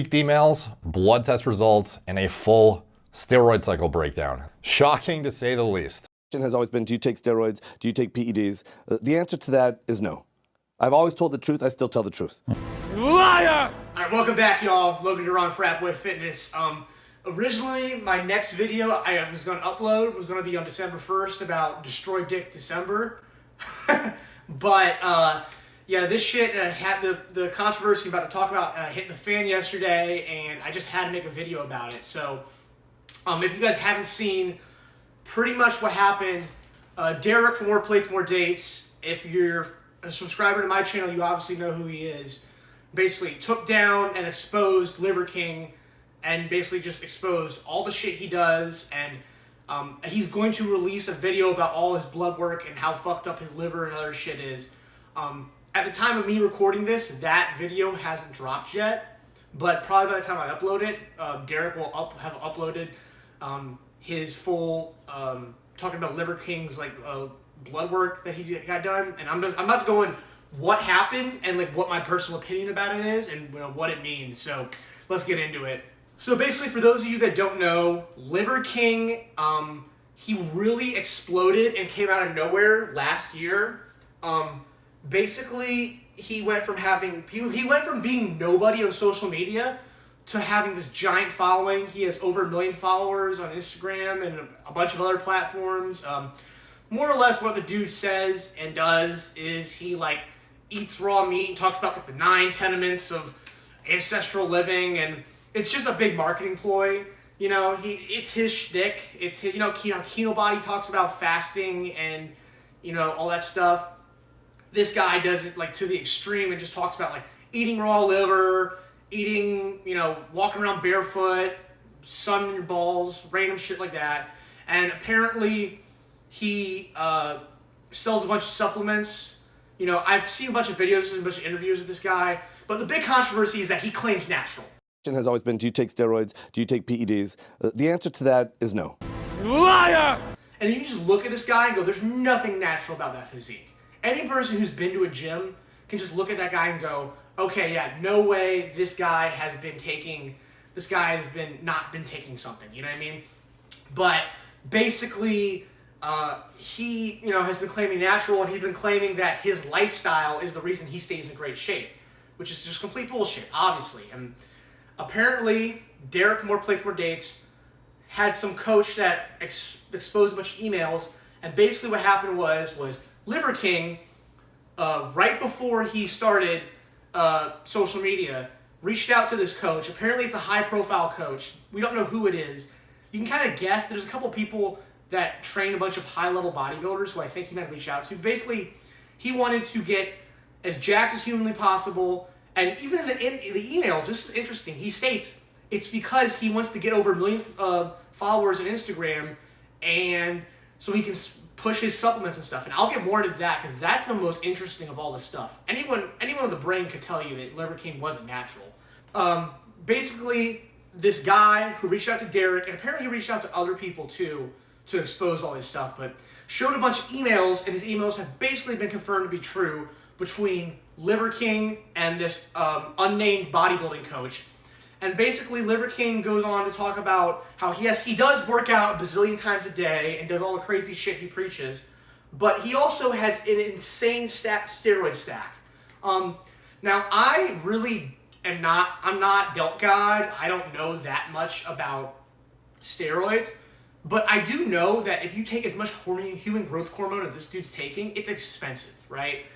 Leaked emails, blood test results, and a full steroid cycle breakdown. Shocking to say the least. Has always been, do you take steroids? Do you take PEDs? The answer to that is no. I've always told the truth. I still tell the truth. Liar! Alright, welcome back, y'all. Logan Duran, Frat Boy Fitness. Originally, my next video I was going to upload was going to be on December 1st about Destroy Dick December. But, yeah, this shit had the controversy I'm about to talk about hit the fan yesterday, and I just had to make a video about it. So, if you guys haven't seen pretty much what happened, Derek from More Plates, More Dates, if you're a subscriber to my channel, you obviously know who he is, basically took down and exposed Liver King, and basically just exposed all the shit he does, and he's going to release a video about all his blood work and how fucked up his liver and other shit is. At the time of me recording this, that video hasn't dropped yet, but probably by the time I upload it, Derek will have uploaded his full talking about Liver King's blood work that he got done, and I'm about to go in what happened and like what my personal opinion about it is and what it means. So let's get into it. So basically, for those of you that don't know, Liver King, he really exploded and came out of nowhere last year. Basically, he went from being nobody on social media to having this giant following. He has over 1 million followers on Instagram and a bunch of other platforms. More or less what the dude says and does is he eats raw meat and talks about the 9 tenements of ancestral living, and it's just a big marketing ploy. It's his shtick. It's his, Kino Body talks about fasting and, all that stuff. This guy does it to the extreme and just talks about eating raw liver, eating, walking around barefoot, sun in your balls, random shit like that. And apparently he sells a bunch of supplements. I've seen a bunch of videos and a bunch of interviews with this guy, but the big controversy is that he claims natural. Has always been, do you take steroids? Do you take PEDs? The answer to that is no. Liar! And you just look at this guy and go, there's nothing natural about that physique. Any person who's been to a gym can just look at that guy and go, okay, yeah, no way this guy has not been taking something, you know what I mean? But basically, he, has been claiming natural, and he's been claiming that his lifestyle is the reason he stays in great shape, which is just complete bullshit, obviously. And apparently, Derek from More Plates, More Dates had some coach that exposed a bunch of emails, and basically what happened was Liver King, right before he started social media, reached out to this coach. Apparently it's a high-profile coach. We don't know who it is. You can kind of guess. There's a couple people that train a bunch of high-level bodybuilders who I think he might reach out to. Basically, he wanted to get as jacked as humanly possible, and even in the emails, this is interesting, he states it's because he wants to get over 1 million followers on Instagram, and so he can push his supplements and stuff. And I'll get more into that because that's the most interesting of all this stuff. Anyone with a brain could tell you that Liver King wasn't natural. Basically, this guy who reached out to Derek, and apparently he reached out to other people too to expose all this stuff, but showed a bunch of emails, and his emails have basically been confirmed to be true between Liver King and this unnamed bodybuilding coach. And basically, Liver King goes on to talk about how he does work out a bazillion times a day and does all the crazy shit he preaches, but he also has an insane steroid stack. Now, I really I'm not Delt God. I don't know that much about steroids, but I do know that if you take as much human growth hormone as this dude's taking, it's expensive, right?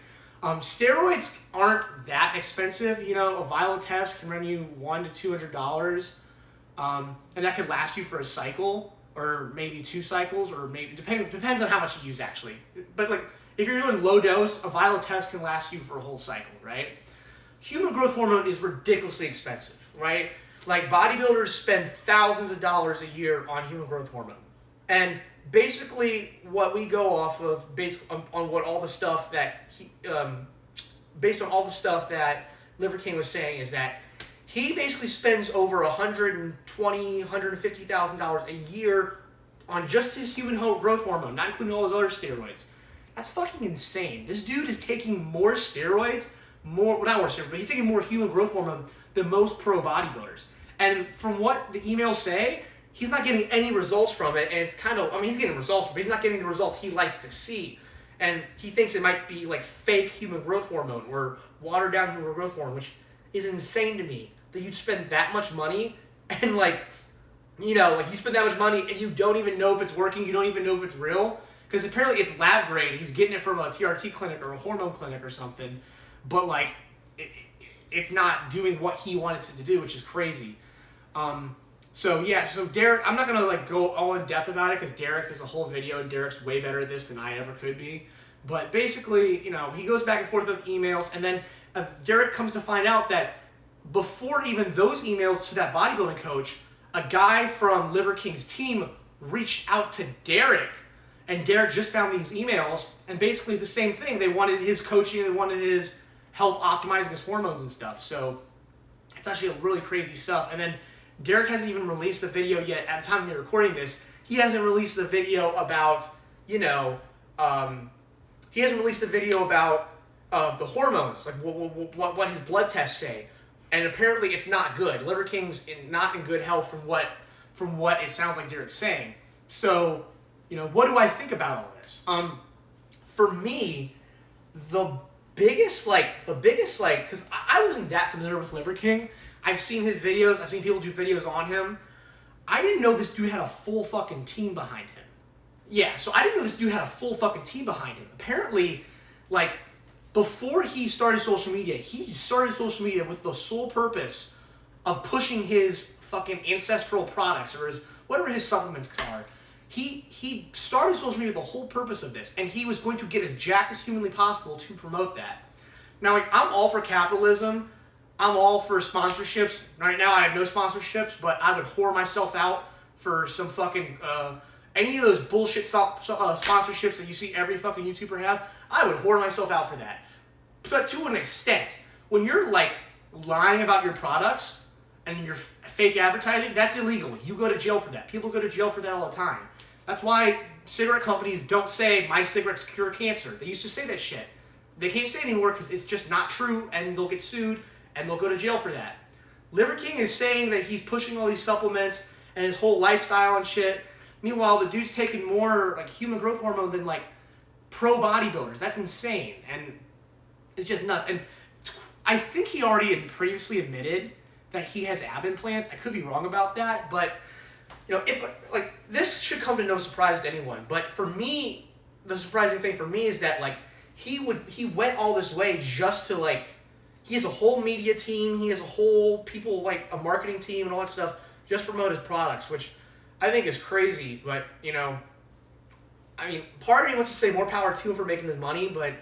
Steroids aren't that expensive. A vial test can run you $100 to $200, and that could last you for a cycle, or maybe 2 cycles, or maybe depends on how much you use actually. But if you're doing low dose, a vial test can last you for a whole cycle, right? Human growth hormone is ridiculously expensive, right? Bodybuilders spend thousands of dollars a year on human growth hormone, and basically what we go off of based on what all the stuff that based on all the stuff that Liver King was saying is that he basically spends over $150,000 a year on just his human growth hormone, not including all his other steroids. That's fucking insane. This dude is taking more steroids, but he's taking more human growth hormone the most pro bodybuilders. And from what the emails say, he's not getting any results from it, and it's kind of, I mean, he's getting results from it, but he's not getting the results he likes to see. And he thinks it might be like fake human growth hormone or watered down human growth hormone, which is insane to me that you'd spend that much money and like, you know, like you spend that much money and you don't even know if it's working, you don't even know if it's real. Because apparently it's lab grade. He's getting it from a TRT clinic or a hormone clinic or something. But like, it's not doing what he wants it to do, which is crazy. So Derek, I'm not gonna like go all in depth about it because Derek does a whole video and Derek's way better at this than I ever could be. But basically, you know, he goes back and forth with emails, and then Derek comes to find out that before even those emails to that bodybuilding coach, a guy from Liver King's team reached out to Derek, and Derek just found these emails, and basically the same thing. They wanted his coaching, they wanted his help optimizing his hormones and stuff. So it's actually really crazy stuff. And then Derek hasn't even released the video yet. At the time of me recording this, he hasn't released the video about, you know, he hasn't released the video about the hormones, like what his blood tests say. And apparently it's not good. Liver King's not in good health from what it sounds like Derek's saying. So, you know, what do I think about all this? For me, the biggest, because I wasn't that familiar with Liver King. I've seen his videos. I've seen people do videos on him. I didn't know this dude had a full fucking team behind him. Yeah, so I didn't know this dude had a full fucking team behind him. Apparently, like, before he started social media, he started social media with the sole purpose of pushing his fucking ancestral products or his whatever his supplements are. He started social media with the whole purpose of this, and he was going to get as jacked as humanly possible to promote that. Now, like, I'm all for capitalism. I'm all for sponsorships. Right now, I have no sponsorships, but I would whore myself out for some fucking any of those bullshit sponsorships that you see every fucking YouTuber have. I would whore myself out for that. But to an extent, when you're like lying about your products and you're fake advertising, that's illegal. You go to jail for that. People go to jail for that all the time. That's why cigarette companies don't say my cigarettes cure cancer. They used to say that shit. They can't say it anymore because it's just not true, and they'll get sued and they'll go to jail for that. Liver King is saying that he's pushing all these supplements and his whole lifestyle and shit. Meanwhile, the dude's taking more like human growth hormone than like pro bodybuilders. That's insane, and it's just nuts. And I think he already had previously admitted that he has ab implants. I could be wrong about that, but you know, if like this should come to no surprise to anyone. But for me, the surprising thing for me is that like he went all this way just to like. He has a whole media team. He has a whole people like a marketing team and all that stuff just to promote his products, which I think is crazy. But you know, I mean, part of me wants to say more power to him for making the money, but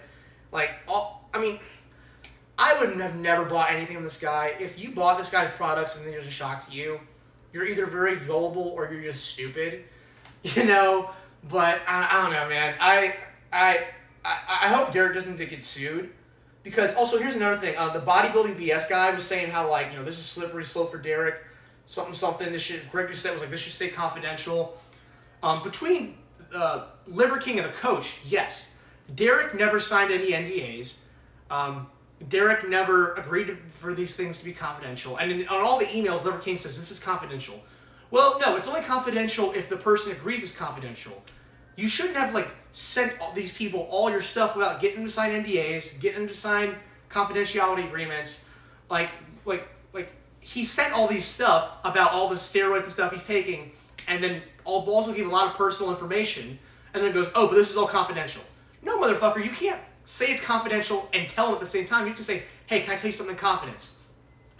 like, I would have never bought anything from this guy. If you bought this guy's products and then there's a shock to you, you're either very gullible or you're just stupid, you know. But I don't know, man. I hope Derek doesn't get sued. Because also, here's another thing. The bodybuilding BS guy was saying how, like, you know, this is slippery slope for Derek. Something. This should, Greg just said was like, this should stay confidential. Between Liver King and the coach, yes. Derek never signed any NDAs. Derek never agreed for these things to be confidential. And on all the emails, Liver King says, this is confidential. Well, no, it's only confidential if the person agrees it's confidential. You shouldn't have, like, sent all these people all your stuff without getting them to sign NDAs, getting them to sign confidentiality agreements. Like he sent all these stuff about all the steroids and stuff he's taking, and then also gave a lot of personal information, and then goes, oh, but this is all confidential. No, motherfucker, you can't say it's confidential and tell them at the same time. You have to say, hey, can I tell you something in confidence?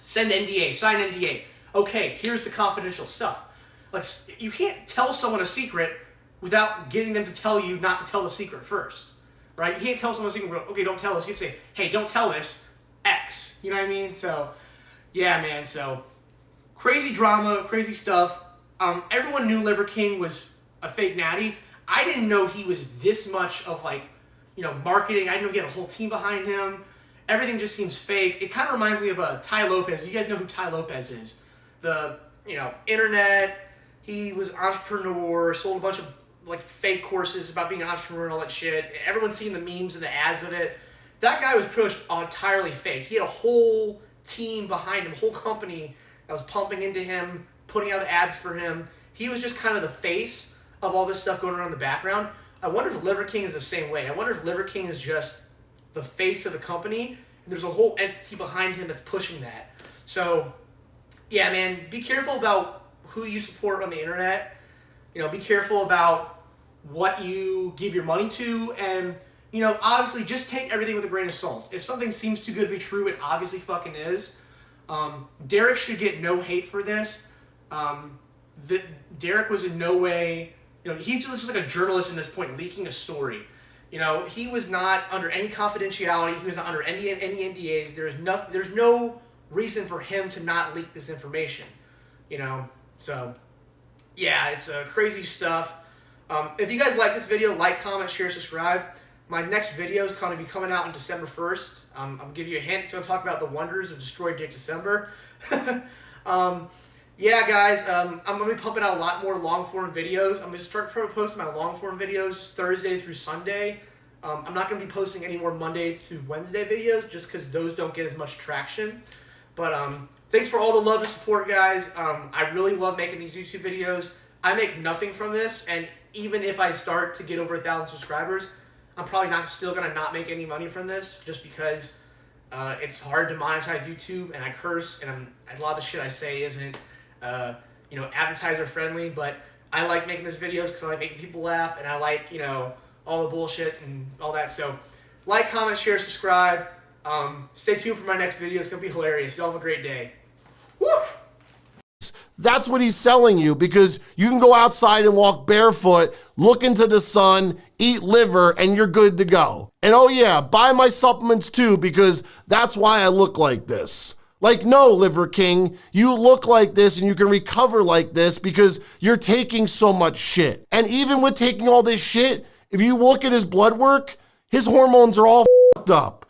Send NDA, sign NDA. Okay, here's the confidential stuff. Like, you can't tell someone a secret without getting them to tell you not to tell the secret first, right? You can't tell someone a secret, okay, don't tell us. You have to say, hey, don't tell this, X. You know what I mean? So, yeah, man, so crazy drama, crazy stuff. Everyone knew Liver King was a fake natty. I didn't know he was this much of, like, you know, marketing. I didn't know he had a whole team behind him. Everything just seems fake. It kind of reminds me of Ty Lopez. You guys know who Ty Lopez is. The, you know, internet. He was an entrepreneur, sold a bunch of like fake courses about being an entrepreneur and all that shit. Everyone's seen the memes and the ads of it. That guy was pretty much entirely fake. He had a whole team behind him, whole company that was pumping into him, putting out the ads for him. He was just kind of the face of all this stuff going on in the background. I wonder if Liver King is the same way. I wonder if Liver King is just the face of the company, and there's a whole entity behind him that's pushing that. So, yeah, man, be careful about who you support on the internet. You know, be careful about what you give your money to, and, you know, obviously just take everything with a grain of salt. If something seems too good to be true, it obviously fucking is. Derek should get no hate for this. Derek was in no way, you know, he's just like a journalist at this point, leaking a story. You know, he was not under any confidentiality. He was not under any NDAs. There's no reason for him to not leak this information. You know, so yeah, it's crazy stuff. If you guys like this video, like, comment, share, subscribe. My next video is going to be coming out on December 1st. I'm going to give you a hint. It's going to talk about the wonders of Destroy Dick December. Yeah, guys, I'm going to be pumping out a lot more long-form videos. I'm going to start posting my long-form videos Thursday through Sunday. I'm not going to be posting any more Monday through Wednesday videos just because those don't get as much traction. But thanks for all the love and support, guys. I really love making these YouTube videos. I make nothing from this, and even if I start to get over 1,000 subscribers, I'm probably still going to not make any money from this just because it's hard to monetize YouTube, and I curse, and a lot of the shit I say isn't you know, advertiser friendly, but I like making these videos because I like making people laugh, and I like, you know, all the bullshit and all that. So like, comment, share, subscribe. Stay tuned for my next video. It's gonna be hilarious. Y'all have a great day. Woo! That's what he's selling you, because you can go outside and walk barefoot, look into the sun, eat liver, and you're good to go. And oh yeah, buy my supplements too, because that's why I look like this. Like, no, Liver King, you look like this and you can recover like this because you're taking so much shit. And even with taking all this shit, if you look at his blood work, his hormones are all fucked up.